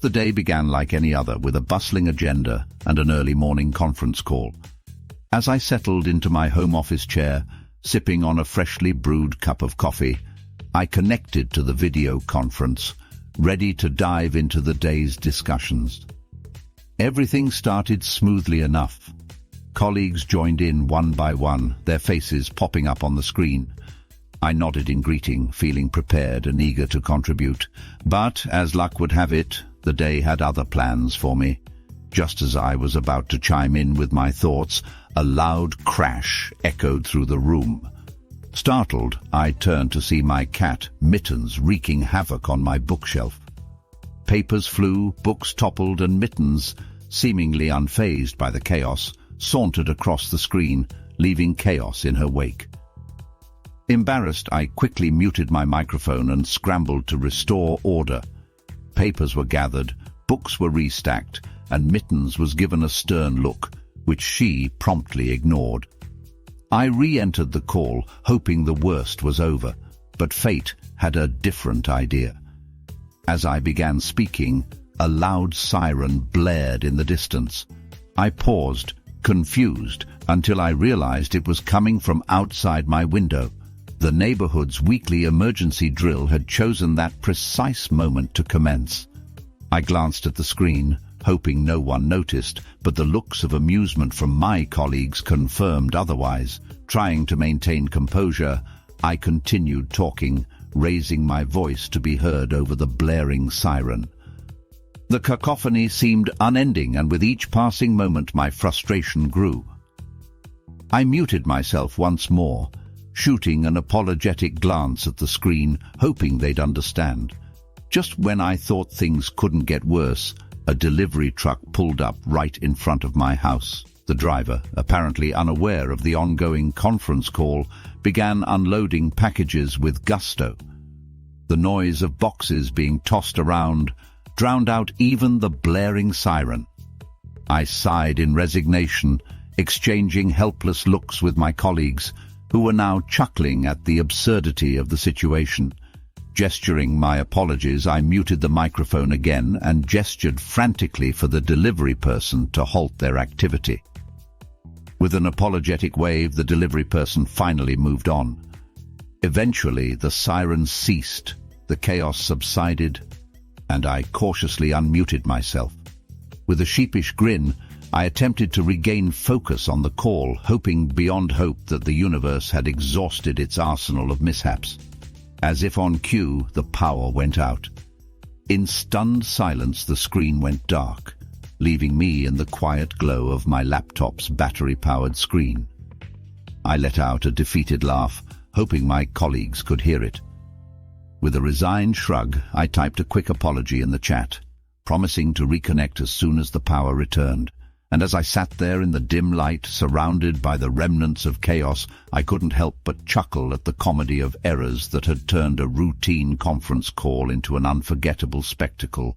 The day began like any other, with a bustling agenda and an early morning conference call. As I settled into my home office chair, sipping on a freshly brewed cup of coffee, I connected to the video conference, ready to dive into the day's discussions. Everything started smoothly enough. Colleagues joined in one by one, their faces popping up on the screen. I nodded in greeting, feeling prepared and eager to contribute. But, as luck would have it, the day had other plans for me. Just as I was about to chime in with my thoughts, a loud crash echoed through the room. Startled, I turned to see my cat, Mittens, wreaking havoc on my bookshelf. Papers flew, books toppled, and Mittens, seemingly unfazed by the chaos, sauntered across the screen, leaving chaos in her wake. Embarrassed, I quickly muted my microphone and scrambled to restore order. Papers were gathered, books were restacked, and Mittens was given a stern look, which she promptly ignored. I re-entered the call, hoping the worst was over, but fate had a different idea. As I began speaking, a loud siren blared in the distance. I paused, confused, until I realized it was coming from outside my window. The neighborhood's weekly emergency drill had chosen that precise moment to commence. I glanced at the screen, hoping no one noticed, but the looks of amusement from my colleagues confirmed otherwise. Trying to maintain composure, I continued talking, raising my voice to be heard over the blaring siren. The cacophony seemed unending, and with each passing moment my frustration grew. I muted myself once more, shooting an apologetic glance at the screen, hoping they'd understand. Just when I thought things couldn't get worse, a delivery truck pulled up right in front of my house. The driver, apparently unaware of the ongoing conference call, began unloading packages with gusto. The noise of boxes being tossed around drowned out even the blaring siren. I sighed in resignation, exchanging helpless looks with my colleagues, who were now chuckling at the absurdity of the situation. Gesturing my apologies, I muted the microphone again and gestured frantically for the delivery person to halt their activity. With an apologetic wave, the delivery person finally moved on. Eventually, the siren ceased, the chaos subsided, and I cautiously unmuted myself. With a sheepish grin, I attempted to regain focus on the call, hoping beyond hope that the universe had exhausted its arsenal of mishaps. As if on cue, the power went out. In stunned silence, the screen went dark, leaving me in the quiet glow of my laptop's battery-powered screen. I let out a defeated laugh, hoping my colleagues could hear it. With a resigned shrug, I typed a quick apology in the chat, promising to reconnect as soon as the power returned. And as I sat there in the dim light, surrounded by the remnants of chaos, I couldn't help but chuckle at the comedy of errors that had turned a routine conference call into an unforgettable spectacle.